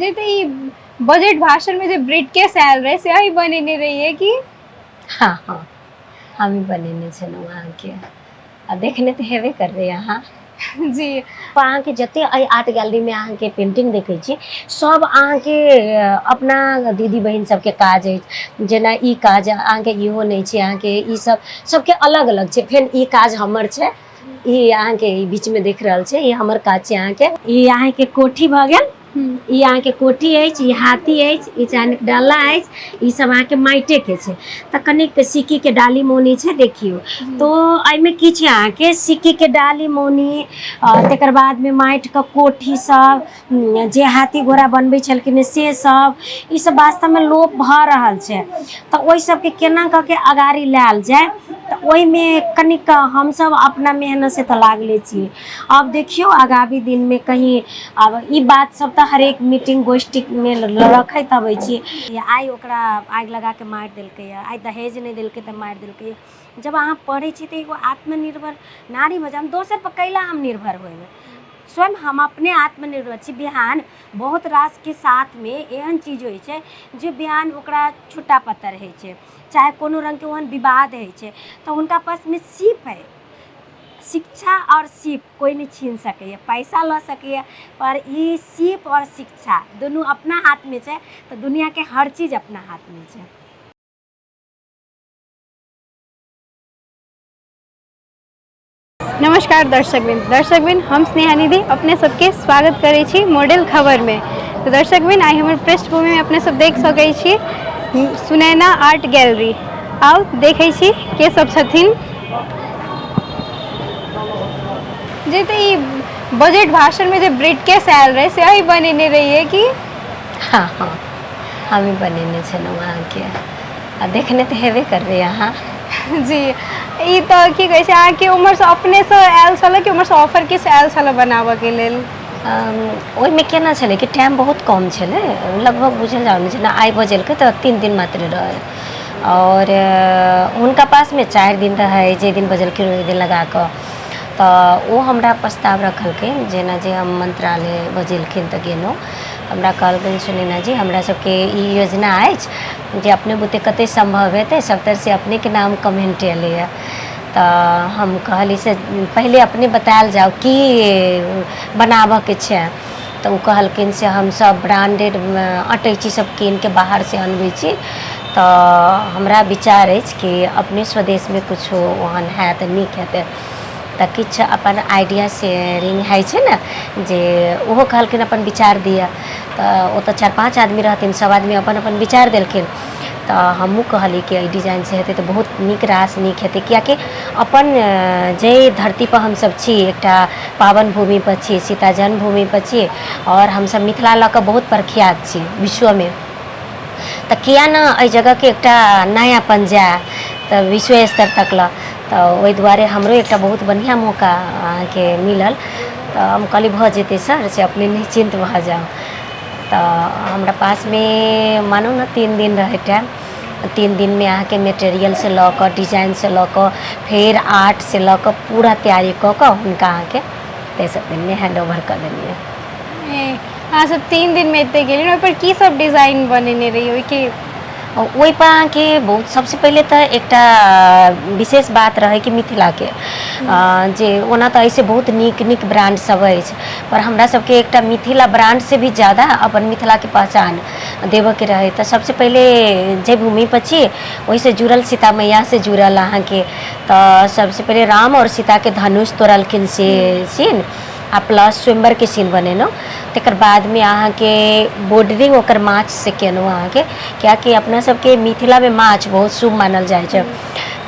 जे तो ये बजट भाषण में जो ब्रीफकेस आयल रहे से ही बनेने रही है कि हाँ हाँ हम ही बनेने छलहुँ अहाँके आ देखने तो हेबे कर रहे अहाँ जी अहाँके जते अइ आर्ट गैलरी में अहाँके पेंटिंग देखै छी सब अहाँके अपना दीदी बहिन सबके काज अछि जेना ई काज अहाँके इहो नहीं छै अहाँके ई सब सबके अलग अलग छै फेर ई काज हमर छै ई अहाँके ई बीच में देख रहल छै ई हमर काज छै अहाँके ई अहाँके कोठी भऽ गेल ई अहाँके कोठी अछि ई हाथी अछि ई चाइनिक डाला अछि ई सब अहाँके माइटे के छै तऽ कनिक सिक्की के डाली मौनी छै देखियो तो एहिमे की छै अहाँके सिक्की के डाली मौनी तकर बाद में माटि के कोठी सब जे हाथी घोड़ा बनबै छलखिन से सब ई सब वास्तव में लोप भऽ रहल छै तऽ ओहि सबके केना कऽ के अगाड़ी लायल जाय तऽ ओहिमे कनिक हमसब अपना मेहनत से तऽ लागले छियै अब देखियो आगामी दिन में कहीं अब ई बात सब तऽ हरेक मीटिंग गोष्ठी में रखैत अबै छी आइ ओकरा आगि लगा के मारि देलकै आइ दहेज नहीं देलकै तऽ मारि देलकै जब अहाँ पढ़ै छी तऽ एगो आत्मनिर्भर नारी भऽ जायब दोसर पर कैला हम निर्भर होइब स्वयं हम अपने आत्मनिर्भर छी बिहान बहुत रास के साथ में एहन चीज होइ छै जे बिहान ओकरा छुट्टा पत्तर होइ छै चाहे कोनो रंग के ओहन विवाद होइ छै तऽ हुनका पास में सीप है शिक्षा और सीप कोई नहीं छीन सकैए पैसा लऽ सकैए पर ई सीप और शिक्षा दोनों अपना हाथ में छै तो दुनिया के हर चीज अपना हाथ में छै। नमस्कार दर्शकबिन हम स्नेहा निधि अपने सबके स्वागत करै छी मॉडल खबर में। तो दर्शकबिन आई हमर पृष्ठभूमि में अपने सब देख सकै छी सुनैना आर्ट गैलरी आओ देखै छी के सब छथिन जे तो ये बजट भाषण में जो ब्रीफकेस आयल रहे से ही बनेने रही है कि हाँ हाँ हम ही बनेने छलहुँ अहाँके आ देखने तो हेबे कर रहे अहाँ जी ई तो की कहै छै अहाँके उम्र से अपने से आयल छल कि उम्र से ऑफर किस आयल छल बनाबऽ के लेल ओहिमे केना छलै कि टाइम बहुत कम छलै लगभग बुझल जाउ जेना आइ बजेलकै तऽ 3 दिन मात्र रहै और हुनका पासमे 4 दिन रहै जे दिन बजेलखिन ओहि दिन लगा कऽ तऽ ओ हमरा प्रस्ताव रखलखिन जेना जे हम मंत्रालय बजेलखिन तऽ गेलहुँ हमरा कहलखिन सुनैना जी हमरा सबके ई योजना अछि जे अपने बुते कते संभव हेतै सब तरह से अपने के नाम कमेंट एलैए तऽ हम कहली से पहले अपने बतायल जाओ कि बनाबऽ के छै तऽ ओ कहलखिन से हम सब ब्रांडेड अटैची सब कीन के बाहर से अनबै छी तऽ हमरा विचार अछि कि अपने स्वदेश में कुछो ओहन है तऽ नीक हेतै तऽ किछु अपन आइडिया शेयरिंग होइ छै ने जे ओहो कहलखिन अपन विचार दिअ तऽ ओतऽ 4-5 आदमी रहथिन सब आदमी अपन अपन विचार देलखिन तऽ हमहूँ कहली कि एहि डिजाइन से हेतै तऽ बहुत नीक रास नीक हेतै कियाकि अपन जे धरती पर हमसब छी एकटा पावन भूमि पर छी सीता जन्मभूमि पर छी और हमसब मिथिला लऽ कऽ बहुत प्रख्यात छी विश्व में तऽ किया ना एहि जगह के एकटा नयापन जाय तऽ विश्व स्तर तक ला तऽ ओहि दुआरे हमरो एकटा बहुत बढ़िया मौका अहाँके मिलल तऽ हम कहली भऽ जेतै सर से अपने निश्चिंत भऽ जाओ तऽ हमरा पास में मानू ना 3 दिन रहे टाइम 3 दिन में अहाँके मटेरियल से लऽ कऽ डिजाइन से लऽ कऽ फेर आर्ट से लऽ कऽ पूरा तैयारी कऽ कऽ हुनका अहाँके तेसर दिन में हैंड ओवर कर देलिए। अहाँ सब 3 दिन में एते गेलिए ओहि पर की सब डिजाइन बनेने रही ओहि के ओहि पर अहाँके बहुत सबसे पहले तो एकटा विशेष बात रहे कि मिथिला के जे ओना तो ऐसे बहुत नीक नीक ब्रांड सब अछि पर हमरा सबके एकटा मिथिला ब्रांड से भी ज़्यादा अपन मिथिला के पहचान देवऽ के रहे तो सबसे पहले जे भूमि पर छी वही से जुड़ल सीता मैया से जुड़ल अहाँके तो सबसे पहले राम और सीता के धनुष तोड़लखिन से सीन आ प्लस स्वयंवर के सीन बनेलहुँ तकर बाद में अहाँके बॉर्डरिंग ओकर माछ से केलहुँ अहाँके कियाकि अपना सबके मिथिला में माछ बहुत शुभ मानल जाइ छै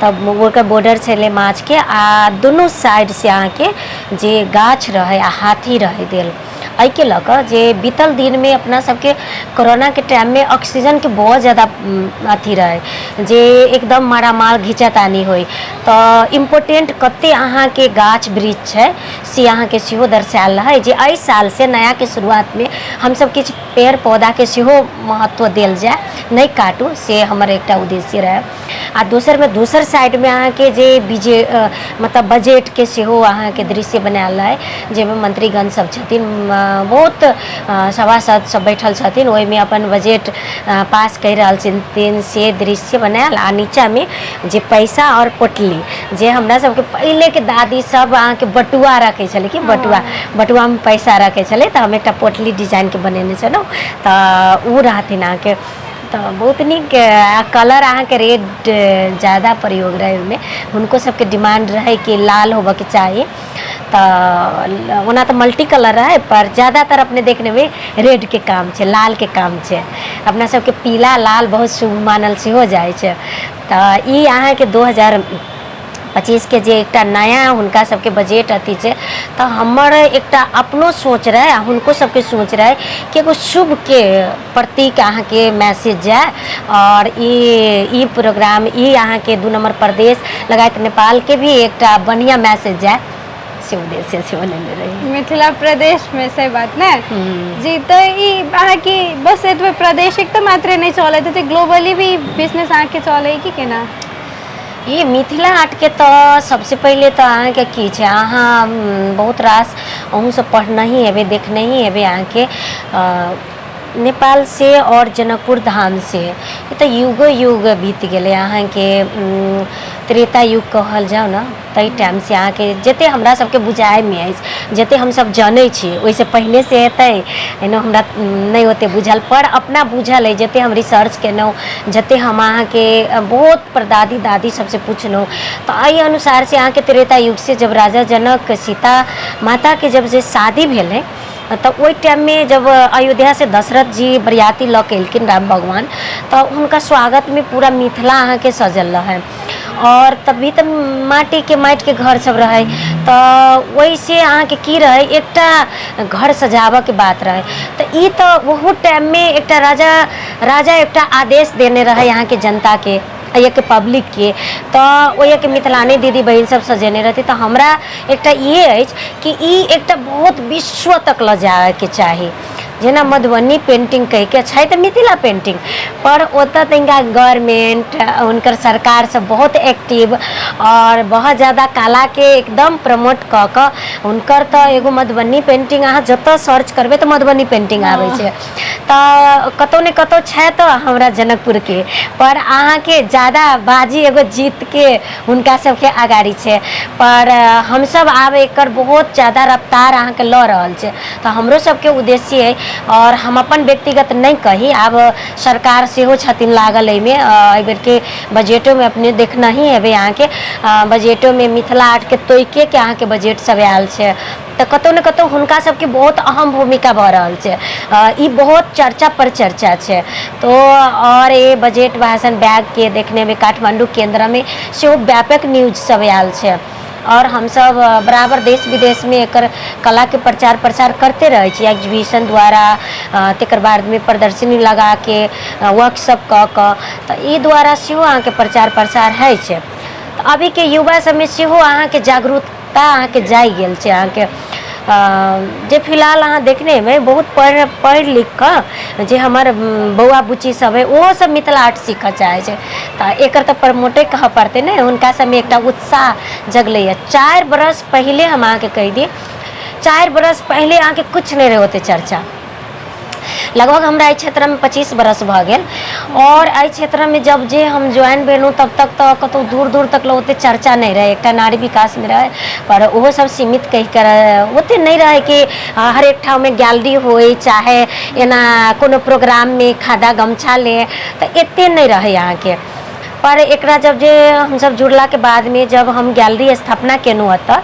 तब ओकर बॉर्डर छलै माछ के आ दुनू साइड से अहाँके जे गाछ रहे आ हाथी रहे देल एहि के लऽ कऽ जे बीतल दिन में अपना सबके कोरोना के टाइम में ऑक्सीजन के बहुत ज़्यादा अथी रहे जे एकदम मारामार घिचातानी होई तऽ इम्पोर्टेंट कते अहाँके गाछ वृक्ष छै से अहाँके सेहो दर्शायल रहे जे एहि साल से नया के शुरुआत में हमसब किछु पेड़ पौधा के सेहो महत्व देल जाए, नहीं काटू, से हमर एकटा उद्देश्य रहे। आ दोसर साइड में अहाँ के जे मतलब बजट के सेहो अहाँ के दृश्य बनायल है, जेमे मंत्रीगण सब छथिन, बहुत सभासद सब बैठल छथिन, ओहि में अपन बजट पास कर रहल छथिन, से दृश्य बनायल। आ नीचा में जे पैसा और पोटली, जे हमरा सबके पहले के दादी सब अहाँ के बटुआ रखे छले कि बटुआ में पैसा रखे छले, तो हम एक पोटली डिजाइन के बनेने छलहुँ, तो उ रहथिन अहाँ के। तो बहुत निक कलर अहाँ के रेड ज़्यादा प्रयोग रहे में, उनको सबके डिमांड रहे कि लाल होबे के चाहिए। तो ओना तो मल्टी कलर रहे, पर ज़्यादातर अपने देखने में रेड के काम छे, लाल के काम छे। अपना सबके पीला लाल बहुत शुभ मानल से हो जाए छे। तो ई अहाँ के 2025 के जे एकटा नया हुनका सबके बजट अथी छे, तो हमर एकटा अपनो सोच रहे, हुनको सबके सोच रहे कि एगो शुभ के प्रतीक अहाँ के मैसेज जाए, और ई प्रोग्राम ई अहाँ के 2 नंबर प्रदेश लगायत नेपाल के भी एकटा बढ़िया मैसेज जाए, से उद्देश्य से बनेले रही। मिथिला प्रदेश में से बात ना जी, तो ई अहाँ की बस एतबे प्रदेश एक तो मात्र नहीं चले थे, ग्लोबली भी बिजनेस अहाँ के चले कि केना? ये मिथिला हाट के तो सबसे पहले तो अहाँ के की छे, अहाँ बहुत रास अहूँ सब पढ़ना ही हेबे, देखना ही हेबे अहाँ के नेपाल से और जनकपुर धाम से। ये तो युग बीत गए अहाँ के, त्रेता युग कहल जाओ ना, तई टाइम से अहाँ के जते हमरा सबके बुझाए में है, जते हम सब जाने छी, वैसे पहले से हेतै एनो हमरा नहीं होते बुझल, पर अपना बुझल है, जते हम रिसर्च केनौ, जते हम अहाँ के बहुत परदादी दादी सबसे पूछनौ, तो एहि अनुसार से अहाँ के त्रेता युग से जब राजा जनक सीता माता के जब जे शादी भेल है, तो वही टाइम में जब अयोध्या से दशरथ जी बरियाती लऽ के एलखिन राम भगवान, तो उनका स्वागत में पूरा मिथिला अहाँ के सजल रहे, और तभी तो माटी के घर सब रहे। तो वही से अहाँ के की रहे, एकटा घर सजावा के बात रहे। तो ई तो वो टाइम में एकटा राजा एकटा आदेश देने रहे यहाँ के जनता के, के पब्लिक के, तो वही के मिथिलानी दीदी बहन सब सजेने रहती। तो हमरा एकटा ये है कि ई एकटा बहुत विश्व तक ल जाए के चाही, जेना मधुबनी पेंटिंग कह के छै तो मिथिला पेंटिंग, पर ओत तनिका गवर्नमेंट उनकर सरकार सब बहुत एक्टिव और बहुत ज़्यादा कला के एकदम प्रमोट क के उनकर तो एगो मधुबनी पेंटिंग अहाँ जत सर्च करबे तो मधुबनी पेंटिंग आवे छे। तो कतौ ने कतौ छै तो हमरा जनकपुर के, पर अहाँ के ज़्यादा बाजी एगो जीत के उनका सबके आगाड़ी छे, पर हम सब आब एकर बहुत ज़्यादा रफ्तार अहाँ के ल रहल छे। तो हमरो सबके उद्देश्य है, और हम अपन व्यक्तिगत नहीं कही, अब सरकार सेहो छथिन लागल एहिमे, एहि बेर के बजटों में अपने देखना ही है यहाँ के बजटों में मिथिला हाट के तोयके के अहाँ के बजट सब आयल छे। तो कतौ न कतौ हुनका सबके बहुत अहम भूमिका भऽ रहल छे, ई बहुत चर्चा पर चर्चा छे। तो और ये बजट भाषण बैग के देखने में काठमांडू केंद्र में सेहो व्यापक न्यूज सब आयल छे, और हम सब बराबर देश विदेश में एकर कला के प्रचार प्रसार करते रहे छी, एग्जीबिशन द्वारा, तकर बाद में प्रदर्शनी लगा के वर्कशॉप क के, तो ई द्वारा सेहो अहाँ के प्रचार प्रसार है छे। तो अभी के युवा सब में सेहो अहाँ के जागरूकता अहाँ के जाग गेल छे। अहाँ के जे फिलहाल अहाँ देखने में बहुत पढ़ लिख कर जे हमार बौआ बुच्ची सब है वो सब मिथिला आर्ट सीख चाहे छे, तो एकर तो प्रमोटे कह पड़ते न, उनका सब में एक उत्साह जगले है। 4 बरस पहले हम अहाँ के कह दिए, 4 बरस पहले अहाँ के कुछ नहीं रहे होते चर्चा। लगभग हमरा क्षेत्र में 25 बरस भ गेल, और एहि क्षेत्र में जब जे हम ज्वाइन भेलूँ तब तक तो कतौ दूर दूर तक ओते चर्चा नहीं रहे। एक नारी विकास में रहे, पर वो सब सीमित कह कर ओते नहीं रहे कि हर एक ठाव में गैलरी होए, चाहे एना कोनो प्रोग्राम में खादा गमछा ले, तो एते नहीं रहे यहाँ के। पर एकरा जब जे हम सब जुड़ला के बाद में जब हम गैलरी स्थापना केनू हता,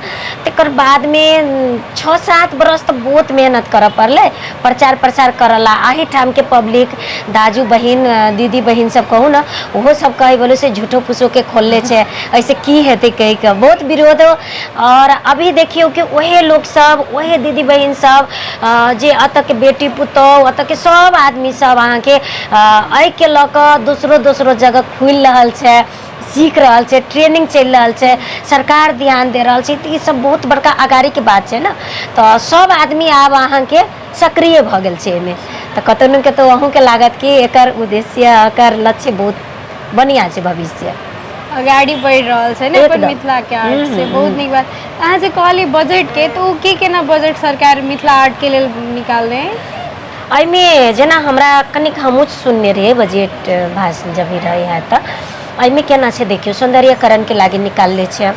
तकर बाद में 6-7 बरस तो बहुत मेहनत कर पड़े, प्रचार प्रसार करला। आही ठाम के पब्लिक दाजू बहन दीदी बहन सब कहूँ ना, वो सब कहे बोले से झूठो फूसो के खोलले छे, ऐसे की हेते कह के बहुत विरोध। और अभी देखियो कि वही लोग सब, वही दीदी बहन सब जे अत के बेटी पुतौह, अत के सब आदमी सब अहाँ के एहि के ल के दोसरो जगह खुल रहल छे, सीख रहल छे, ट्रेनिंग चल रहल छे, सरकार ध्यान दे रहल छे। तो ये सब बहुत बड़का आगाड़ी के बात छे ना। तो सब आदमी आब अहाँ के सक्रिय भ गेल छे एमे। तो कतौ के तो अहूँ के लागत कि एकर उद्देश्य एकर लक्ष्य बहुत बढ़िया छै भविष्य अगाड़ी बढ़ि रहल छै ने अपन एकदम। मिथिला के आर्ट से बहुत नीक बात। अहाँ जे कहली बजट के तो की केना बजट सरकार मिथिला आर्ट के लेल निकालने एहिमे जेना हमरा कनिक हमहूँ सुनने रहिए बजट भाषण जब भी रहे है तो एहिमे केना छै देखियो सौंदर्यकरण के लागी निकालने छै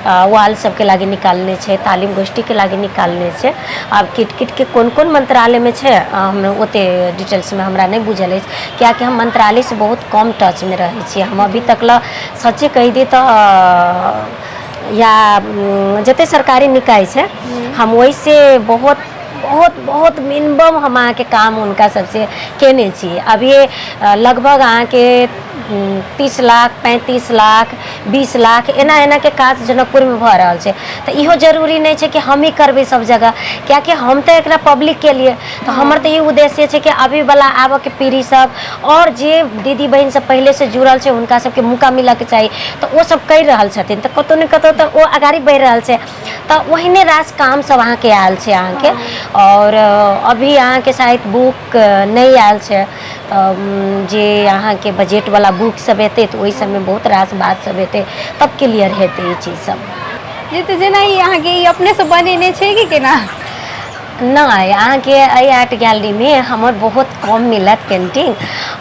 वाल सबके लागी निकालने छै तालीम गोष्ठी के लागी निकालने छै। आब किट के कोन कोन मंत्रालय में छै हम ओते डिटेल्स में हमरा नहीं बुझल है कियाकि हम मंत्रालय से बहुत कम टच में रहे छी। हम अभी तक ल सच्चे कही दी तो या जते सरकारी निकाय छै हम वही से बहुत बहुत बहुत मिनिमम हम अहाँ के काम उनका सबसे केने छी। अब ये लगभग अहाँ के 30 लाख 35 लाख 20 लाख एना एना के काज जनकपुर में भ रहल छै। तो इहो जरूरी नहीं छै कि हम ही करबे सब जगह कियाकि हम तो एकरा पब्लिक के लिए तो हमर तो ये उद्देश्य छै कि अभी वाला आबे के पीढ़ी सब और जे दीदी बहन सब पहले से जुड़ल छै उनका सबके मौका मिले के चाहिए तो वो सब कर रहल छथिन तो कतौ न कतौ तो वो आगाड़ी बढ़ रहल छै। तो वहीने रास काम सब अहाँ के आयल छै अहाँ के और अभी अहाँ के शायद बुक नहीं आयल छै जे अहाँ के बजट वाला बुक सब हेतै तो ओहि सब में बहुत रास बात सब हेतै तब क्लियर हेतै ये चीज सब। ये तो जेना ही अहाँ के ई अपने से बनेने छै कि केना नहीं अहाँ के एहि आर्ट गैलरी में हमर बहुत कम मिलत पेंटिंग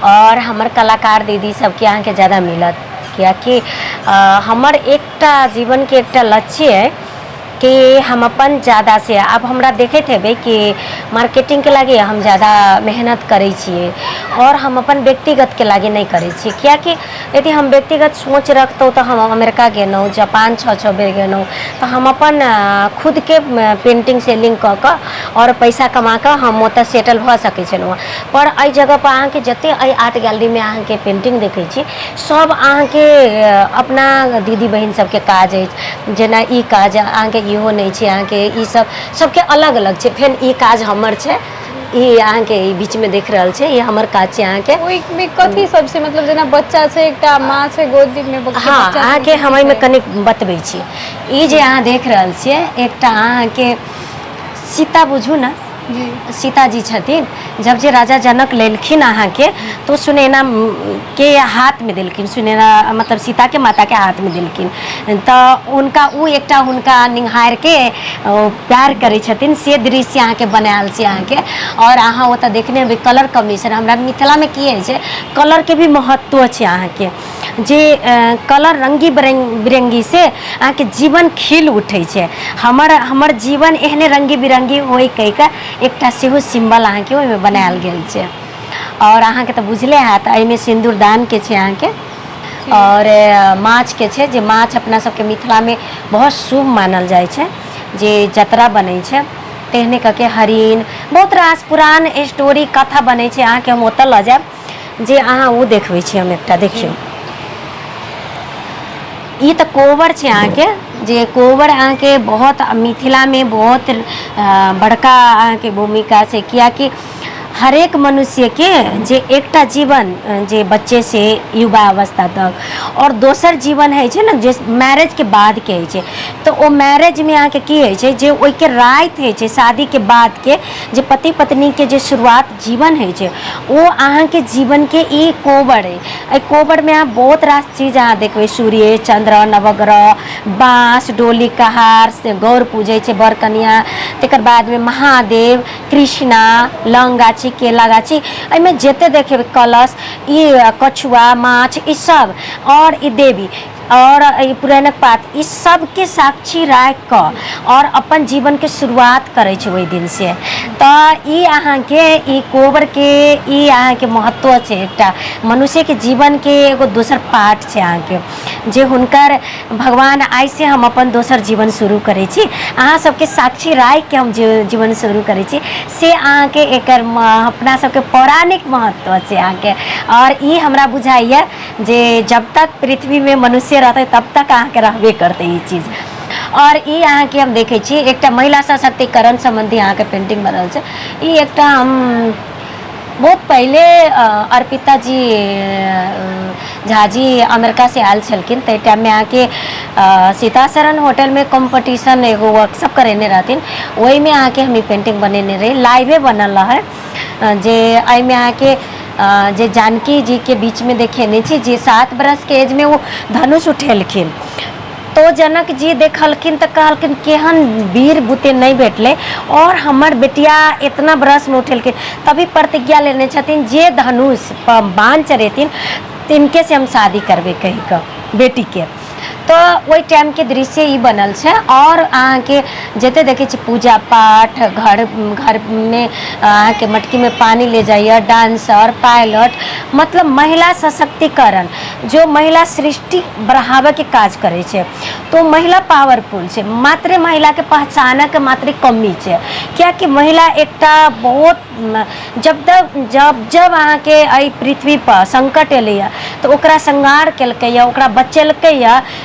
और हमर कलाकार दीदी सबके अहाँ के ज़्यादा मिलत कियाकि हमर एकटा जीवन के एकटा लक्ष्य है कि हम अपन ज़्यादा से अब हमरा देखते हेबै कि मार्केटिंग के लागे हम ज़्यादा मेहनत करै छियै और हम अपन व्यक्तिगत के लागे नहीं करै छियै कियाकि यदि हम व्यक्तिगत सोच रखतौ तो हम अमेरिका गेलहुँ जापान 6 बेर गेलहुँ तो हम अपन खुद के पेंटिंग सेलिंग कऽ कऽ और पैसा कमा कऽ हम ओतऽ सेटल भऽ सकै छलहुँ। पर एहि जगह पर अहाँ के जते एहि आर्ट गैलरी में अहाँ के पेंटिंग देखै छी सब अहाँ के अपना दीदी बहन सबके काज अछि। जेना ई काज अहाँ के इहो नहीं छै अहाँ के ई सब सबके अलग अलग छै फेर ई काज हमर छै ई अहाँ के ई बीच में देख रहल छै ये हमर काज छै अहाँ के ओइ में कथी सबसे मतलब जेना बच्चा छै एकटा माँ छै गोदी में बच्चा हाँ अहाँ के हम एहिमे कनि बतबै छी। ई जे अहाँ देख रहल छियै एकटा अहाँ के सीता बुझू ना जी सीता जी छथिन जब जे राजा जनक लेलखिन अहाँ के तो सुनैना के हाथ में देलखिन सुनैना मतलब सीता के माता के हाथ में देलखिन तो उनका उ एकटा हुनका निहार के प्यार करै छथिन से दृश्य अहाँ के बनायल छै अहाँ के। और अहाँ ओतऽ देखने हेबै कलर कॉम्बिनेशन हमरा मिथिला में की होइ छै कलर के भी महत्व छै अहाँ के जे कलर रंगी बिरंगी से अहाँ के जीवन खिल उठै छै। हमर जीवन एहने रंगी बिरंगी होय कहि के एकटा सेहो सिंबल अहाँ के ओहिमे बनायल गेल छै। और अहाँ के तो बुझले हैत एहिमे सिंदूरदान के छै अहाँ के और माछ के छै जे माछ अपना सबके मिथिला में बहुत शुभ मानल जाइ छै जे जतरा बनै छै तेहने कके हरिण बहुत रास पुरान स्टोरी कथा बनै छै अहाँ के हम ओतऽ लऽ जायब जे अहाँ ओ देखबै छी हम एकटा देखियौ ई तो कोबर छै अहाँ के जे कोबर अहाँ के बहुत मिथिला में बहुत बड़का अहाँ के भूमिका छै कियाकि हरेक मनुष्य के जे एकटा जीवन जे बच्चे से युवा अवस्था तक और दोसर जीवन है ना जे मैरिज के बाद के है तो वो मैरिज में अहाँ के की है जे ओइ के रात है शादी के बाद के जे पति पत्नी के जे शुरुआत जीवन है वो अहाँ के जीवन के ई कोबर है। कोबर में अहाँ बहुत रास चीज अहाँ देखबै सूर्य चंद्र नवग्रह बाँस डोली कहार से गौर पूजे छै बर कन्या तकर बाद में महादेव कृष्णा लौंग गाछी केला गाछी एहिमे जते देखेबै कलश ई कछुआ माछ ई सब और ई देवी और पुरानक पात इस सब के साक्षी राख कऽ और अपन जीवन के शुरुआत करे छै ओहि दिन से। तो ई अहाँ के ई कोबर के ई अहाँ के महत्व छै एकटा मनुष्य के जीवन के एगो दोसर पार्ट छै अहाँ के जे हुनकर भगवान आइ से हम अपन दोसर जीवन शुरू करे छी अहाँ सबके साक्षी राख के हम जीवन शुरू करे छी से अहाँ के एकर अपना सबके पौराणिक महत्व छै अहाँ के। और ई हमरा बुझाइए जे जब तक पृथ्वी में मनुष्य रहते तब तक अहाँ के रहबे करते ई चीज। और ई अहाँ के हम देखे छी एकटा महिला सशक्तिकरण संबंधी अहाँ के पेंटिंग बनल छै ई एकटा हम बहुत पहले अर्पिता जी झा जी अमेरिका से आयल छलखिन, ते टाइम में आके सीताशरण होटल में कंपटीशन एगो वर्कशॉप करेने रहथिन, वही में आके हम पेंटिंग बनेने रही, लाइवे बनल है। जे आई में आके जे जानकी जी के बीच में देखेने छी, जे 7 बरस के एज में वो धनुष उठेलखिन, तो जनक जी देखलखिन तो कहलखिन केहन वीर बुते नहीं भेटले, और हमर बेटिया इतना बरस में उठेलखिन, तभी प्रतिज्ञा लेने छथिन जे धनुष बाण चढ़ेथिन तिनके से हम शादी करबे कही का बेटी के। तो वही टाइम के दृश्य ई बनल छे। और अहाँ के जते देखे छी पूजा पाठ, घर घर में अहाँ के मटकी में पानी ले जाइए, डांसर, पायलट, मतलब महिला सशक्तिकरण, जो महिला सृष्टि बढ़ावे के काज करे छे। तो महिला पावरफुल छे, मात्र महिला के पहचान के मात्र कमी छे, क्या कि महिला एकटा बहुत जब जब अहाँ के एहि पृथ्वी पर संकट एलै तो ओकरा संहार केलकै, ओकरा बचेलकै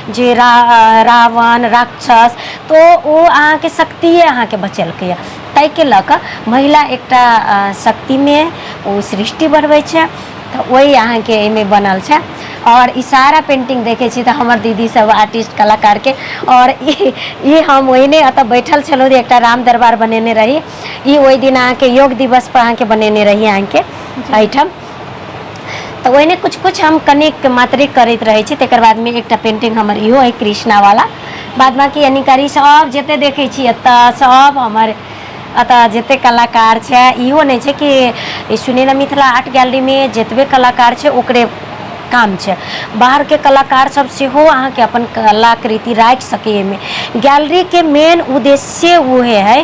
जे रावण राक्षस, तो वो अहाँ के शक्तिए अहाँ के बचेलकै। ताहि के लऽ कऽ महिला एकटा शक्ति में वो सृष्टि बढ़बै छै, तो वही अहाँ के एहिमे बनल छै। और ई सारा पेंटिंग देखे छी तो हमर दीदी सब आर्टिस्ट कलाकार के, और ई हम ओहिने अतऽ बैठल छलहुँ, एकटा राम दरबार बनेने रही, ई ओहि दिन अहाँ के योग दिवस पर अहाँ के बनेने रही अहाँ के एहिठाम। तो वही कुछ कुछ हम कनिक मात्रिक करते रहे छी। तकर बाद में एक पेंटिंग हमर इहो है कृष्णा वाला। बाद बाकी यानी सब जते देखे छी एतऽ सब हमर अतः जते कलाकार छे, इहो नहीं छे कि सुनैना मिथिला आर्ट गैलरी में जतबे कलाकार छे ओकरे काम छे, बाहर के कलाकार सब सेहो अहाँ के अपन कलाकृति राख सके। में गैलरी के मेन उद्देश्य उहे है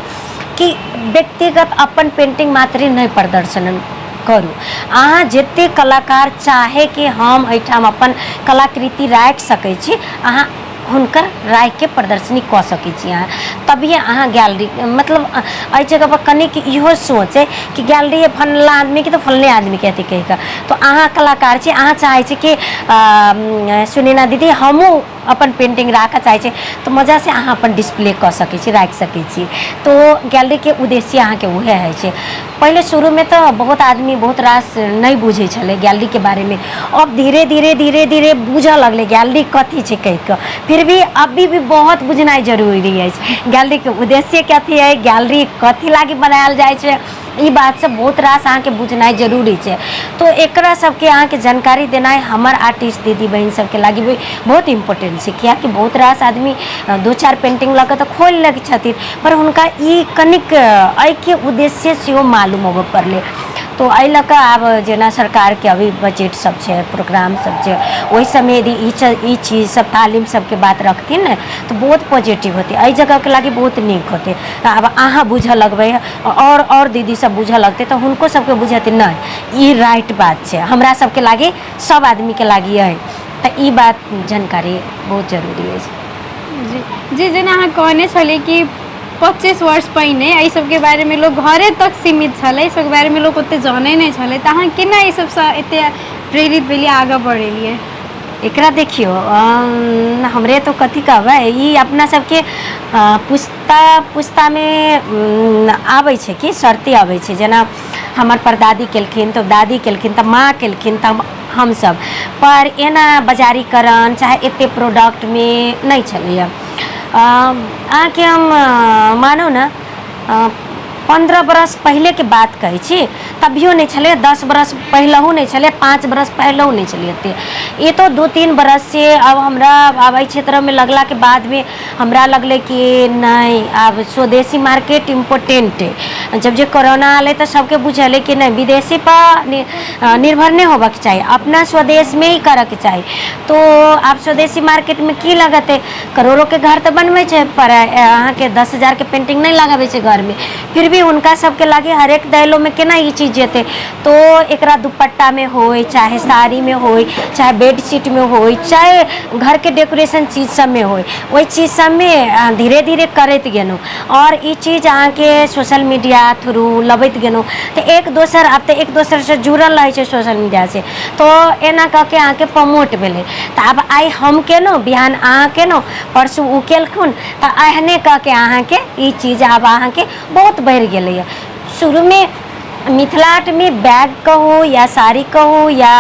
कि व्यक्तिगत अपन पेंटिंग मात्र नहीं प्रदर्शन करू, अहाँ जते कलाकार चाहे कि हम एहिठाम अपन कलाकृति राख सकै छी, अहाँ हुनकर राय के प्रदर्शनी कऽ सकै छी अहाँ, तभिए अहाँ गैलरी मतलब एहि जगह पर कनिक इहो सोच है कि गैलरी फलना आदमी के तो फलने आदमी के अथी कहि कऽ, तो अहाँ कलाकार छी, अहाँ चाहे छी कि सुनैना दीदी हमहूँ अपन पेंटिंग राखऽ चाहे छी, तो मजा से अहाँ अपन डिस्प्ले कऽ सकै छी, राख सकै छी। तो गैलरी के उद्देश्य अहाँ के उहे है छे। पहले शुरू में तो बहुत आदमी बहुत रास नहीं बुझे छले गैलरी के बारे में, अब धीरे धीरे धीरे धीरे बुझे लगले गैलरी कथी छे कहि कऽ। फिर भी अभी भी बहुत बुझनाइ जरूरी है गैलरी के उद्देश्य कथी है, गैलरी कथी लागी बनायल जाए छे, ई बात से बहुत रास अहाँ के बुझनाइ जरूरी है। तो एकरा सबके अहाँ के जानकारी देनाइ हमर आर्टिस्ट दीदी बहन सबके लागी भी बहुत इम्पोर्टेंट है, क्या कि बहुत रास आदमी 2-4 पेंटिंग लऽ कऽ तो खोल लै छथिन, पर हुनका ई कनिक एहि के उद्देश्य सेहो मालूम होबऽ पड़ले। तो एहि लऽ कऽ आब जेना सरकार के अभी बजट सब छै, प्रोग्राम सब छै, ओहि समय यदि ई चीज सब तालीम सबके बात रखथिन ने तो बहुत पॉजिटिव होते, एहि जगह के लागी बहुत नीक होते। अब अहाँ बुझऽ लगबै और दीदी सब बुझऽ लगते तो हुनको सबके बुझेतै नहीं ई राइट बात छै, हमरा सबके लागी सब आदमी के लागी है, तो ई बात जानकारी बहुत जरूरी है। जी जेना अहाँ कहने छलिए कि 25 वर्ष पहिने एहि सबके बारे में लोग घरे तक सीमित छलै, एहि सबके बारे में लोग ओते जाने नहीं छलै, तो अहाँ केना ई सबसँ एते प्रेरित भेलिए आगे बढ़ेलिए? एकरा देखियो हमरे तो कथी कहबै, ई अपना सबके पुस्ता में आबै छै कि शर्ती आबै छै, जेना हमर परदादी केलखिन तो दादी केलखिन तो माँ केलखिन तो हम सब, पर एना बाजारीकरण चाहे एते प्रोडक्ट में नहीं छलैया। अहाँके हम मानो ना 15 बरस पहले के बात कहै छी, तभियो नहीं छले, 10 बरस पहलहू नहीं छले, 5 बरस पहलहू नहीं छले एते। ये तो 2-3 बरस से अब हमरा अब एहि क्षेत्र में लगला के बाद में हमरा लगले कि नहीं अब स्वदेशी मार्केट इम्पोर्टेंट है। जब जे कोरोना आले तो सबके बुझले कि नहीं विदेशी पर निर्भर नहीं होबा के चाहिए, अपना स्वदेश में ही करे के चाहिए। तो आप स्वदेशी मार्केट में की लगत है, करोड़ों के घर तो बनबै छै, पर अहाँ के 10,000 के पेंटिंग नहीं लगाबै छै घर में, फिर भी उनका सबके लागे हर एक दायलो में केना ये चीज जेते। तो एकरा दुपट्टा में होय चाहे साड़ी में होय चाहे बेडशीट में होय चाहे घर के डेकोरेशन चीज सब में होय, वही चीज सब में धीरे धीरे करते गेलहुँ, और ये चीज अहाँ के सोशल मीडिया थ्रू लबैत गेलहुँ, तो एक दोसर अब तो एक दोसर से जुड़ल रहे छै सोशल मीडिया से, तो एना कह के अहाँ के प्रमोट भेले। तो अब आई हम केलहुँ, बिहान अहाँ केलहुँ, परसू उ केलखुन, तो एहने कह के अहाँ के ई चीज अब अहाँ के बहुत बढ़ि गेलै। शुरू में मिथिला आर्ट में बैग कहो या साड़ी कहो या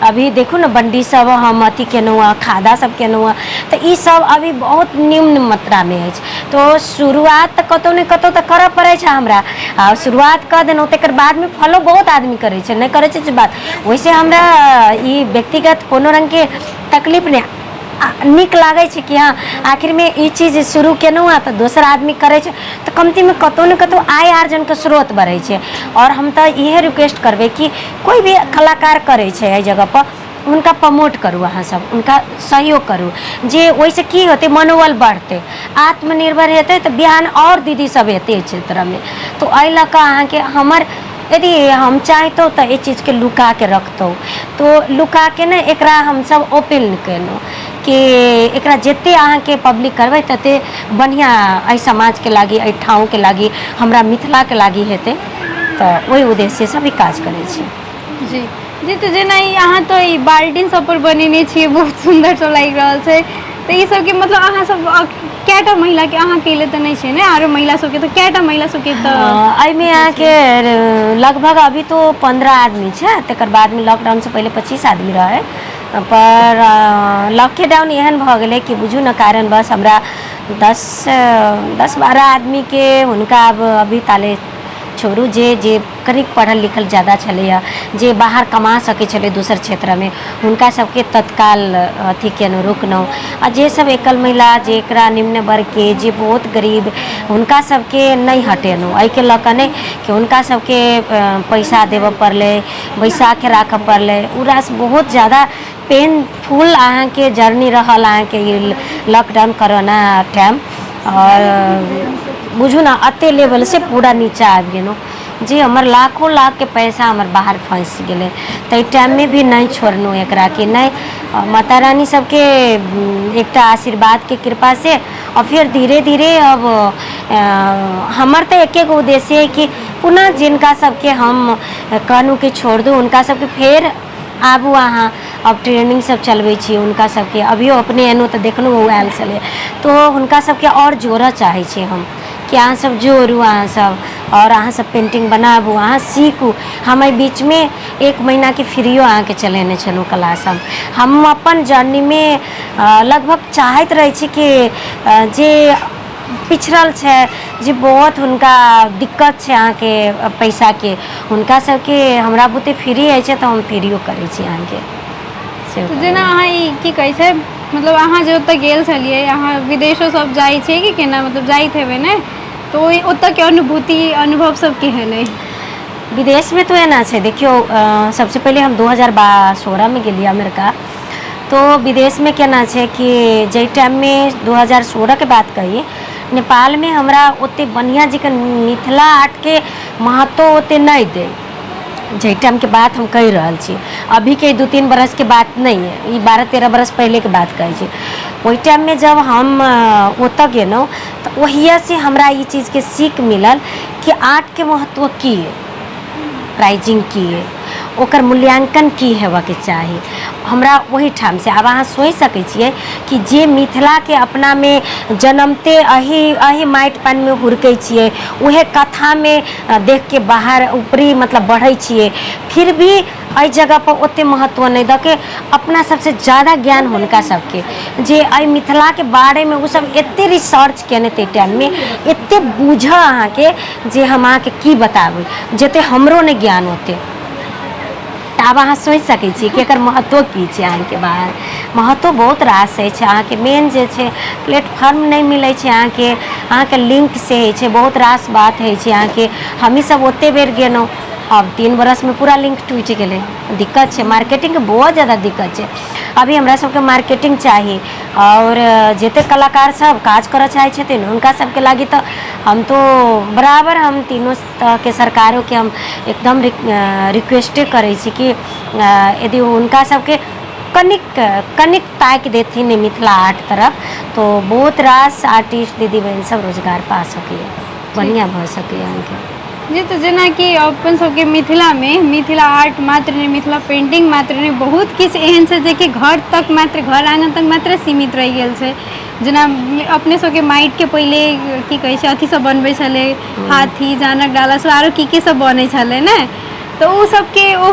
अभी देखो ना बंडी सब हम अथी केलहुँ खादा सब केलहुँ तो ई सब अभी बहुत निम्न मात्रा में है। तो शुरुआत तो कतौ ने कतौ तो करऽ पड़े हमरा आ शुरुआत कर देलहुँ तकर बाद में फॉलो बहुत आदमी करे छै, नहीं करे छै से बात। वैसे हमरा ई व्यक्तिगत कोनो रंग के तकलीफ नहीं निक लागे छै कि हाँ आखिर में ई चीज शुरू केलहुँ तो दोसर आदमी करे छै तो कमती में कतौ न कतौ आय आर्जन के स्रोत बढ़े छै। और हम तो यह रिक्वेस्ट करबे कि कोई भी कलाकार करे छै एहि जगह पर उनका प्रमोट करू, अहाँ सब उनका सहयोग करू, जे वैसे की होते मनोबल बढ़ते आत्मनिर्भर हेते तो बिहान और दीदी सब हेते क्षेत्र में। तो एहि लऽ कऽ अहाँ के हमर यदि हम चाहतौ तो ये चीज़ के लुका के रखतौ तो लुका के ने एकरा हम सब ओपन केलहुँ कि एकरा जते अहाँ के पब्लिक करबै तते बढ़िया एहि समाज के लागी एहि ठाव के लागी हमरा मिथिला के लागी हेतै। तो वही उद्देश्य से भी काज करै छी। जी जी तो जेना अहाँ तो ई बाल्टीन सब पर बनेने छियै, बहुत सुंदर सब लागि रहल छै। तो ये सब के मतलब अहाँ सब कैटा महिला के अहाँ के तो नहीं है ना, आरो महिला सब के तो कैटा महिला सब के तो में अहाँ के लगभग अभी तो 15 आदमी है, तकर बाद में लॉकडाउन से पहले 25 आदमी रहे। पर लॉकडाउन एहन भ गेलै कि बुझू न कारण बस हमरा 10-12 आदमी के हुनका अब अभी ताले छोड़ू जे जे कनिक पढ़ल लिखल ज़्यादा छलैया जे बाहर कमा सके छले दूसर क्षेत्र में उनका सबके तत्काल अथी केलहुँ रोकलहुँ। आ जे सब एकल महिला जेकरा निम्न वर्ग के जे बहुत गरीब उनका सबके नहीं हटेलहुँ एहि के लऽ कऽ नहीं कि उनका सबके पैसा देवऽ पड़लै, बैसा के राखऽ पड़लै। उरास बहुत ज़्यादा पेनफुल अहाँ के जर्नी रहल अहाँ के लॉकडाउन कोरोना टाइम। और बुझू ना अते लेवल से पूरा नीचा आबि गेलहुँ जी हमर लाखों लाख के पैसा हमर बाहर फंस गेलै। तो टाइम में भी नहीं छोड़लहुँ एकरा कि नहीं माता रानी सबके एकटा आशीर्वाद के कृपा से और फिर धीरे धीरे अब हमर तो एक एक उद्देश्य है कि पुनः जिनका सबके हम कहलहुँ कि छोड़ दूँ उनका सबके फिर आबू अहाँ अब ट्रेनिंग सब चलबै छी उनका सबके अभियो अपने एनौ तो देखलहुँ वो आयल छलै तो उनका सबके और जोड़ऽ चाहै छी हम कि अहाँ सब जोड़ू अहाँ सब और अहाँ सब पेंटिंग बनाबू अहाँ सीखू। हम एहि बीच में 1 महीना के फ्रीओ अहाँ के चलेने छलहुँ क्लास। हम अपन जर्नी में लगभग चाहैत रहै छी कि जे पिछड़ल छै जे बहुत हुनका दिक्कत छै अहाँ के पैसा के हुनका सबके हमरा बुते फ्री है छै तो हम फ्रीओ करै छी अहाँ के से। तो जेना अहाँ ई की कहै छै मतलब अहाँ जे ओतऽ गेल छलियै अहाँ विदेशो सब जाइ छै कि केना मतलब जाइत हेबै ने तो ओतऽ के अनुभूति अनुभव सब केहन है? विदेश में तो एना छै देखियो सबसे पहले हम 2016 में गेलिए अमेरिका। तो विदेश में केना छै कि जे टाइम में 2016 के बात कहिए नेपाल में हमरा ओते बढ़िया जकर मिथिला आर्ट के महत्व ओते नहीं दे जे टाइम के बात हम कह रहल छी। अभी के 2-3 बरस के बात नहीं है, ये 12-13 बरस पहले के बात कहै छी। ओहि टाइम में जब हम ओतऽ गेलहुँ तो वहिया से हमरा ये चीज़ के सीख मिलल कि आर्ट के महत्व की है, प्राइजिंग की है, ओकर मूल्यांकन की हेबऽ के चाही हमरा वही ठाम से। अब अहाँ सोचि सकै छियै कि जे मिथिला के अपना में जन्मते अही माटि पानि में हुरकै छियै उहे कथा में देख के बाहर ऊपरी मतलब बढ़ै छियै फिर भी एहि जगह पर ओते महत्व नहीं दऽ के अपना सबसे ज़्यादा ज्ञान हुनका सबके जे एहि मिथिला के बारे में वो सब एते रिसर्च केने ते टाइम में एते बुझऽ अहाँ के जे हम अहाँ के की बताबू जते हमरो नहीं ज्ञान होते। आब अहाँ सोचि सकै छी कि एकर महत्व की छै। अहाँ के बाहर महत्व बहुत रास है अहाँ के मेन जे छै प्लेटफॉर्म नहीं मिलै छै अहाँ के लिंक से है छै बहुत रास बात है छै अहाँ के हमही सब ओते बेर गेलहुँ अब 3 बरस में पूरा लिंक टूट गए। दिक्कत है मार्केटिंग के बहुत ज़्यादा दिक्कत है। अभी हमरा सबके मार्केटिंग चाहिए और जते कलाकार सब काज करऽ चाहे छथिन उनका सबके लागी तो हम तो बराबर हम तीनों के सरकारों के हम एकदम रिक्वेस्ट करै छी कि यदि उनका सबके कनिक ताकि देथिन मिथिला आर्ट तरफ तो बहुत रास आर्टिस्ट दीदी बहन सब रोजगार पा सके बढ़िया भ सके अहाँके जी। तो जेना कि अपन सबके मिथिला में मिथिला आर्ट मात्र नहीं मिथिला पेंटिंग मात्र नहीं बहुत किछु एहन छै जे कि घर तक मात्र घर आंगन तक मात्र सीमित रह गेल छै। जेना अपने सबके माइट के पहले की कहै छै अथी सब बनबै छलै, हाथी जानक डाला सब आरो की सब बनै छलै ने, तो ओ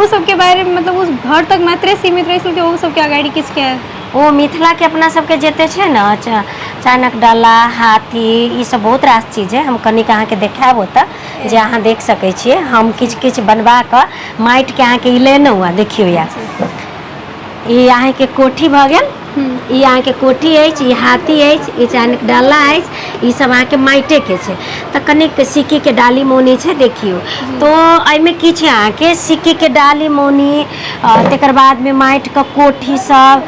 सबके बारे में मतलब उस घर तक मात्रे सीमित रहे कि ओ सबके अगाड़ी किछ के ओ मिथिला के अपना सबके जते छै ने चानक डाला हाथी ई सब बहुत रास चीज है। हम कनिक अहाँके देखाएब ओतऽ जे अहाँ देख सकै छियै। हम किछ बनवा कऽ माटि के अहाँके ई लेनहुँ हँ, देखियौ या ई अहाँके कोठी भऽ गेल, ई अहाँके कोठी अछि, ई हाथी अछि, ई चानक डाला अछि, ई सब अहाँके माइटे के छै। तऽ कनिक सिक्की के डाली मौनी छै देखियौ। तो एहिमे की छै अहाँके सिक्की के डाली मौनी, तकर बाद में माटि के कोठी सब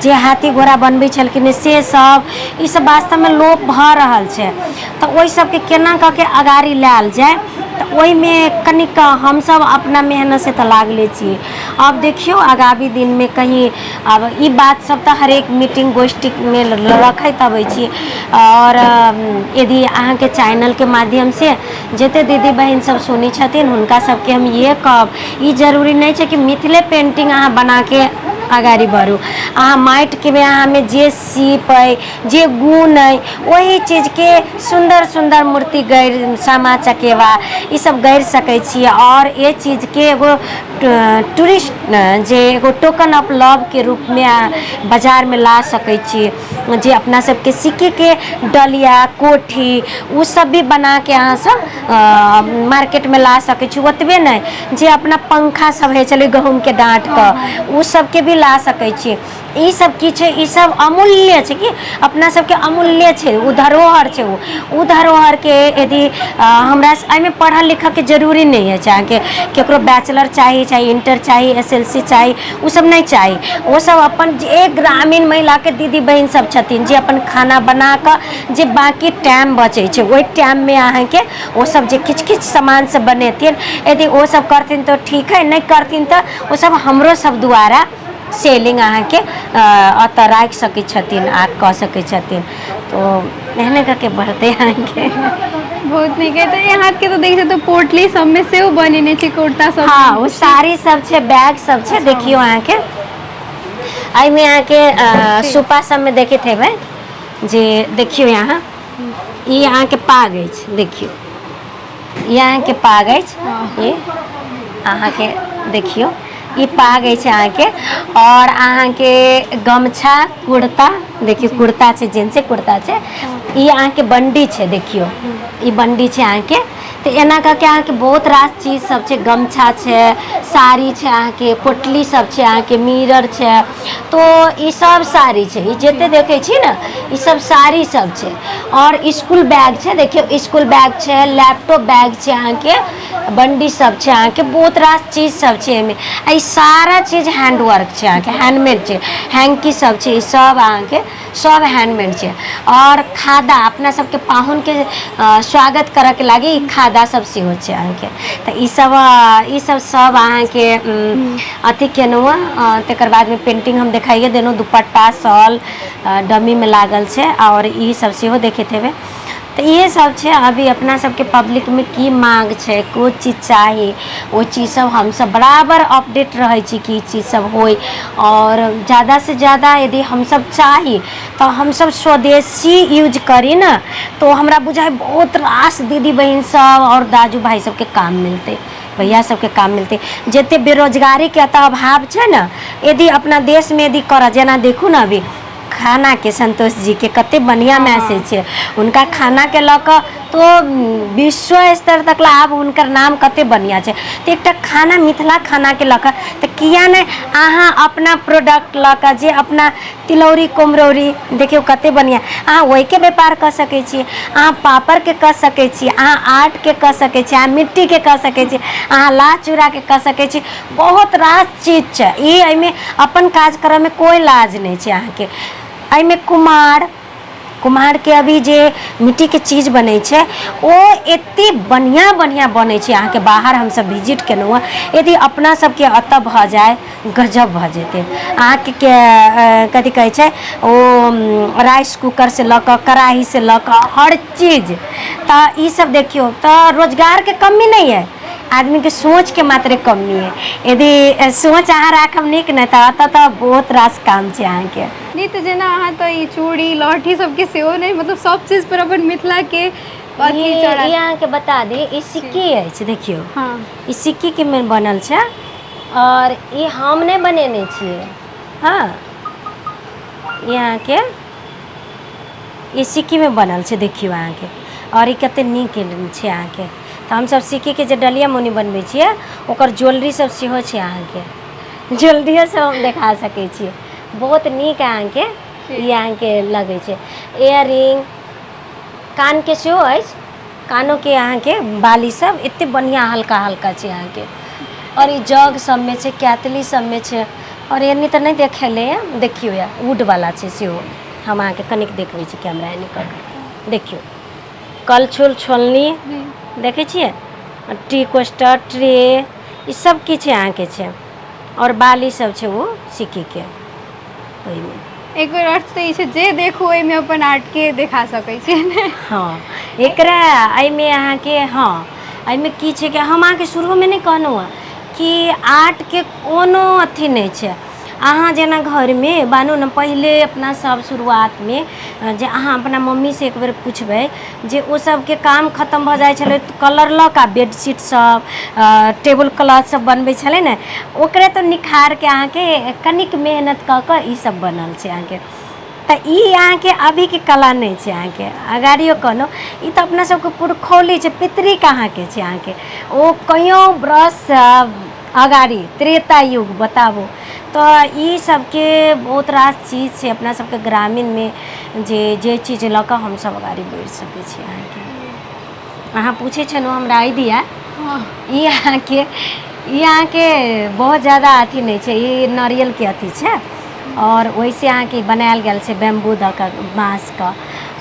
जे हाथी घोड़ा बनबै छलखिन से सब, ई सब वास्तव में लोप भऽ रहल छै। तऽ ओहि सबके केना कऽ के अगाड़ी लायल जाय, तऽ ओहिमे कनिक हमसब अपना मेहनत से तऽ लागले छी। अब देखियौ आगामी दिन में कहीं अब ई बात सब तऽ हरेक मीटिंग गोष्ठी में रखैत अबै छी। और यदि अहाँ के चैनल के माध्यम से जते दीदी बहन सब सुनी छथिन हुनका सबके हम ये कहब, ई जरूरी नहीं छै कि मिथिले पेंटिंग अहाँ बना के आगाड़ी बढ़ू। अहाँ माटि के अहाँ में जे सीप है जे गुण है वही चीज के सुंदर सुंदर मूर्ति गढ़ सामा चकेवा ई सब गढ़ सकै छियै। और ये चीज के एगो टूरिस्ट जे एगो टोकन ऑफ लव के रूप में बाजार में ला सकै छी। जे अपना सबके सिक्के के डलिया कोठी उ सब भी बना के अहाँ सब मार्केट में ला सकै छी। ओतबे नहीं जे अपना पंखा सब है चले गहूम के डाँट का उ सब के भी ला सकै छी। ई सब की छै, ई सब अमूल्य छै कि अपना सबके अमूल्य छै, उ धरोहर छै। उ धरोहर के यदि हमरा एहिमे पढ़ल लिखल के जरूरी नहीं है, चाहे केकरो बैचलर चाही चाहे इंटर चाही SLC चाही, उ सब नहीं चाही। वो सब अपन जे ग्रामीण महिला के दीदी बहन सब छथिन जे अपन खाना बना कऽ जे बाकी टाइम बचे छै ओहि टाइम में अहाँ के वो सब जे किछ सामान सब बनेथिन, यदि वो सब करथिन तो ठीक है, नहीं करथिन तो वो सब हमरो सब द्वारा सेलिंग अहाँ के अतः राख सकै छथिन आ कऽ सकै छथिन। तो एहने करके बढ़ते अहाँके बहुत नीक है। तो यहाँ के तो देख सकते पोटली सब में से बनेने छै कुर्ता सब। हाँ वो साड़ी सब छै, बैग सब छै, देखियो अहाँ के एहिमे अहाँ के सुपा सब में देखैत हेबै जे देखियो यहाँ ई अहाँ के पाग अछि, देखियो ई अहाँ के पाग अछि, ये अहाँ के देखियो ई पाग अछि अहाँ के। और अहाँ के गमछा कुर्ता देखियो, कुर्ता छै जेंट्स कुर्ता छै, ई अहाँ के बंडी छै, देखियो ई बंडी छै अहाँ के। तो एना करके अहाँ के बहुत रास चीज सब छै, गमछा छै, साड़ी छै अहाँ के, पोटली सब छै अहाँ के, मिरर छै। तो ई सब साड़ी छै, ई जते देखे छी ना ई सब साड़ी सब छै। और स्कूल बैग छै, देखियो स्कूल बैग छै, लैपटॉप बैग छै अहाँ के, बंडी सब छै अहाँ के, बहुत रास चीज सब छै एमे। ई सारा चीज हैंडवर्क छै अहाँ के, हैंडमेड छै, हैंकी सब छै, ई सब अहाँ के सब हैंडमेड छै। और खादा अपना सबके पाहुन के स्वागत करे के लागी ई खादा सब सेहो छै अहाँ के। तो ई सब सब अहाँ के अथी केलहुँ। तकर बाद में पेंटिंग हम देखाइए देलहुँ, दुपट्टा शॉल डमी में लागल छै। और ई सब सेहो देखैत हेबै। तो ये सब छै अभी अपना सबके पब्लिक में की मांग छै, कोई चीज चाही वो चीज सब हम सब बराबर अपडेट रहे छी कि चीज सब होई। और ज़्यादा से ज़्यादा यदि हम सब चाही तो हम सब स्वदेशी यूज करी ना, तो हमरा बुझाए बहुत रास दीदी बहन सब और दाजू भाई सब के काम मिलते, भैया सबके काम मिलते। जते बेरोजगारी के अतः अभाव छै ना, यदि अपना देश में यदि कर जेना देखू ना अभी खाना के संतोष जी के कते बढ़िया मैसेज छै, उनका खाना के लऽ कऽ तो विश्व स्तर तक ला आब उनकर नाम कते बढ़िया छै। तो एकटा खाना मिथिला खाना के लऽ कऽ तो किया नहीं अहाँ अपना प्रोडक्ट लऽ कऽ जे अपना तिलौरी कुम्हरौरी देखियो कते बढ़िया, अहाँ वही के व्यापार कर सकै छी, अहाँ पापड़ के कर सकै छी, अहाँ आर्ट के कर सकै छी, अहाँ मिट्टी के कर सकै छी, अहाँ ला चूड़ा के कर सकै छी। बहुत रास चीज छै, ई एहिमे अपन काज करऽ में कोई लाज नहीं छै अहाँ के। एहिमे कुम्हार के अभी जे मिट्टी के चीज बनै छै ओ एते बढ़िया बढ़िया बनै छै अहाँ के। बाहर हम सब विजिट केलहुँ, यदि अपना सबके अतः भऽ जाए गजब भऽ जेतै अहाँ के। कथी कहै छै ओ राइस कुकर से लऽ कऽ कढ़ाई से लऽ कऽ हर चीज। तो ई सब देखियो तो रोजगार के कमी नहीं है। आदमी के सोच के मात्र कमी है। यदि सोच अहाँ राखब नीक न तो बहुत रास काम छै अहाँ के। नहीं तो जेना अहाँ तो ई चूड़ी लहठी सबके सेहो नहीं, मतलब सब चीज पर अपन मिथिला के अथी चढ़ा। ये अहाँ के बता दी, ई सिक्की अछि, देखियो हाँ ई सिक्की के में बनल छै और ये हम नहीं बनेने छियै। हाँ ये अहाँ के ये सिक्की में बनल छै, देखियो अहाँ के, और ई कते नीक छै अहाँ के। तो हम सब सिक्की के जे डलिया मुनी बनबै छियै ओकर ज्वेलरी सब सेहो छै अहाँ के, ज्वेलरियो सब हम देखा सकै छियै। बहुत नीक अहाँ के ई अहाँ के लगै छै। इयररिंग कान के सेहो अछि, कानों के अहाँ के बाली सब एते बढ़िया हल्का हल्का छै अहाँ के। और ई जग सब में छै, कैतली सब में छै। और एनी तो नहीं देखेले, देखियो या वुड वाला छै सेहो। हम अहाँ के कनिक देखबै छी कैमरा एनी कर, देखियो कलछुल छोलनी देखे छियै, टी कोस्टर ट्रे ई सब किछु अहाँ के छै। और बाली सब छै वो सिक्की के ओहिमे। एक बेर अर्थ तो ई छै जे देखो ओहि में अपन आर्ट के देखा सकै छियै ने। हाँ एकरा एहिमे अहाँ के, हाँ एहिमे की छै कि हम अहाँ के शुरू में नहीं कहलहुँ हँ कि आर्ट के कोनो अथी नहीं छै। अहाँ जेना घर में बानू न, पहले अपना सब शुरुआत में जे अहाँ अपना मम्मी से एक बेर पूछबै जे ओ सब के काम खत्म भ जाय छलै तो कलर लऽ कऽ बेडशीट सब टेबल क्लॉथ सब बनबै छलै ने, ओकरे तो निखार के अहाँ के कनिक मेहनत कऽ कऽ ई सब बनल छै अहाँ के। तो ई अहाँ के अभी के कला नहीं छै अहाँ के, अगाड़ियो कहनो ई तो अपना सबके पुरखौली छै, पितृक अहाँ के छै अहाँ के। ओ कहियो ब्रश अगाड़ी त्रेता युग बताबू। तो ई सबके बहुत रास चीज छै अपना सबके ग्रामीण में जे चीज लऽ कऽ हम सब अगाड़ी बढ़ि सकै छी अहाँ के। अहाँ पूछे छलहुँ हमरा आइडिया, ई अहाँ के बहुत ज़्यादा अथी नहीं छै, ई नारियल के अथी छै और वैसे अहाँ के बनायल गेल छै बैम्बू दऽ कऽ, बाँस का।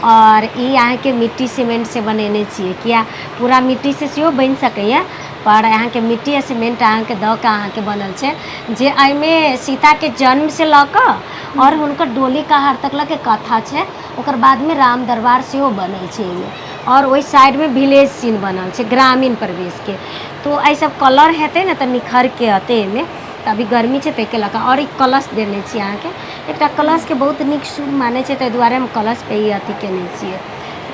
और ई अहाँ के मिट्टी सीमेंट से बनेने छियै, किया पूरा मिट्टी से सेहो बनि सकैए, पर अहाँ के मिट्टी आ सीमेंट अहाँ के दऽ कऽ अहाँ के बनल छै। जे एहिमे सीता के जन्म से लऽ कऽ और हुनकर डोली कहार तक लऽ के कथा छै, ओकर बाद में राम दरबार सेहो बनल छै एहिमे। और ओहि साइड में विलेज सीन बनल छै ग्रामीण परिवेश के। तो एहि सब कलर हेतै ने तो निखर के अतै एहिमे। तो अभी गर्मी छै ताहि के लऽ कऽ। और ई कलश देने छी अहाँ के, एकटा कलश के बहुत नीक शुभ मानै छै, ताहि दुआरे हम कलश पे ही अथी केने छियै।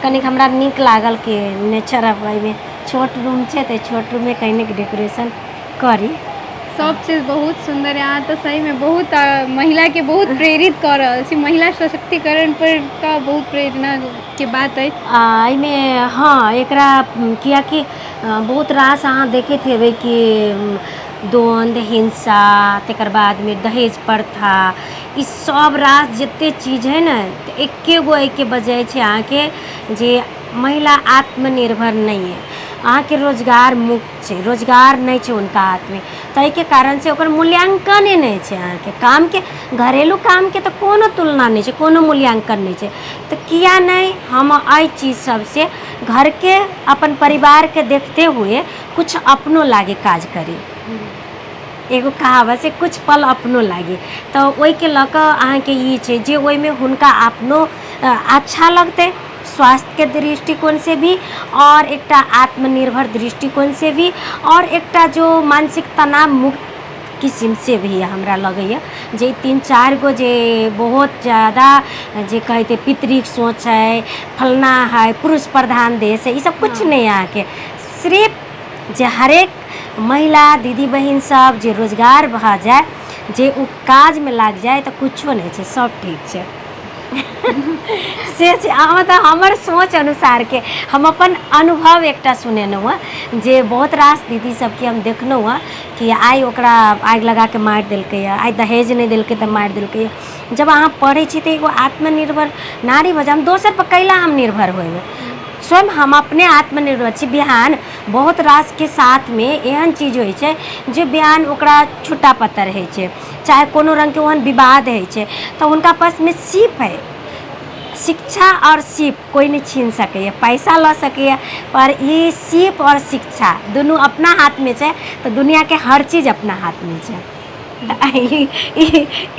कनिक हमरा नीक लागल कि नेचर एहिमे छोट रूम छै तो छोट रूम में कनिक डेकोरेशन करी। सब चीज बहुत सुंदर है। अहाँ तो सही में बहुत महिला के बहुत प्रेरित कर रहल छी, महिला सशक्तिकरण पर का बहुत प्रेरणा के बात है एहिमे। हाँ एकरा कियाकि बहुत रास अहाँ देखैत हेबै कि द्वंद हिंसा, तकर बाद में दहेज प्रथा, ई सब रास जते चीज है न, तो एके गो एके वजह छै अहाँ के जे महिला आत्मनिर्भर नहीं है। अहाँ के रोजगार मुक्त छै, रोजगार नहीं छै उनका हाथ में, ताहि के कारण से ओकर मूल्यांकने नहीं छै अहाँ के काम के। घरेलू काम के तो कोनो तुलना नहीं छै, कोनो मूल्यांकन नहीं छै। तो किया नहीं हम एहि चीज सब से घर के अपन परिवार के देखते हुए कुछ अपनों लागे काज करी। एगो कहावत से कुछ पल अपनों लागे, तो ओहि के लऽ कऽ अहाँ के ई छै जे ओहि में हुनका अपनों अच्छा लगते, स्वास्थ्य के दृष्टिकोण से भी और एकटा आत्मनिर्भर दृष्टिकोण से भी, और एकटा जो मानसिक तनाव मुक्त किस्म से भी हमरा लगैए जे 3-4 गो जे बहुत ज़्यादा जे कहते पितृक सोच है, फलना है, पुरुष प्रधान देश है, ये सब कुछ नहीं है के। सिर्फ जे हरेक महिला दीदी बहन सब जे रोजगार भऽ जाए, जे उ काज में लाग जाए तो कुछो नहीं छै, सब ठीक छै। से मतलब हमर सोच अनुसार के हम अपन अनुभव एकटा सुनेलहुँ हँ जे बहुत रास दीदी सबके हम देखलहुँ हँ कि आइ ओकरा आगि लगा के मारि देलकै, आइ दहेज नहीं देलकै तऽ मारि देलकै। जब अहाँ पढ़ै छी तो एगो आत्मनिर्भर नारी भऽ जाए, हम दोसर पर कैला हम निर्भर होइमे, स्वयं हम अपने आत्मनिर्भर छी। बिहान बहुत रास के साथ में एहन चीज होइ छै जे बिहान ओकरा छुट्टा पत्ता रहै छै, चाहे कोनो रंग के ओहन विवाद होइ छै तो उनका पास में सीप है। शिक्षा और सीप कोई नहीं छीन सके, पैसा ला सके, पर ये सीप और शिक्षा दोनों अपना हाथ में है, तो दुनिया के हर चीज़ अपना हाथ में है।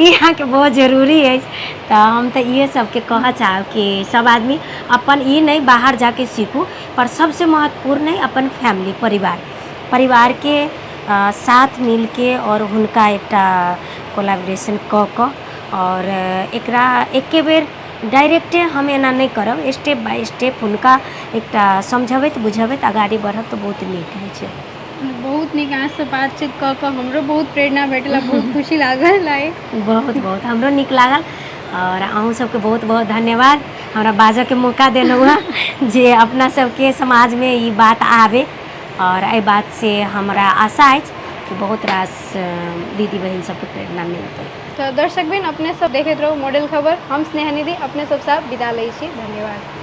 यहाँ के बहुत जरूरी है। तो हम तो ये सबके कह चाहब कि सब आदमी अपन ये नहीं बाहर जाके सीखू, पर सबसे महत्वपूर्ण है अपन फैमिली परिवार परिवार के साथ मिल के और हुनका एकटा कोलैबोरेशन क क और एकरा एके बेर डायरेक्टे हम एना नहीं करब, स्टेप बाय स्टेप हुनका एकटा समझबैत बुझबैत आगाड़ी बढ़ब तऽ बहुत नीक होइ छै। बहुत नीक अहाँसँ बातचीत कऽ कऽ हमरो बहुत प्रेरणा भेटल आ बहुत खुशी लागल आइ। बहुत बहुत हमरो नीक लागल और अहूँ सबके बहुत बहुत धन्यवाद हमरा बाजऽ के मौका देलहुँ हँ जे अपना सबके समाज में ई बात आवे और एहि बात से हमरा आशा अछि कि बहुत रास दीदी बहन सबके प्रेरणा मिलतै। तो दर्शक बिन अपने सब देखैत रहू मॉडल खबर। हम स्नेहा निधि अपने सबसँ विदा लै छी। धन्यवाद।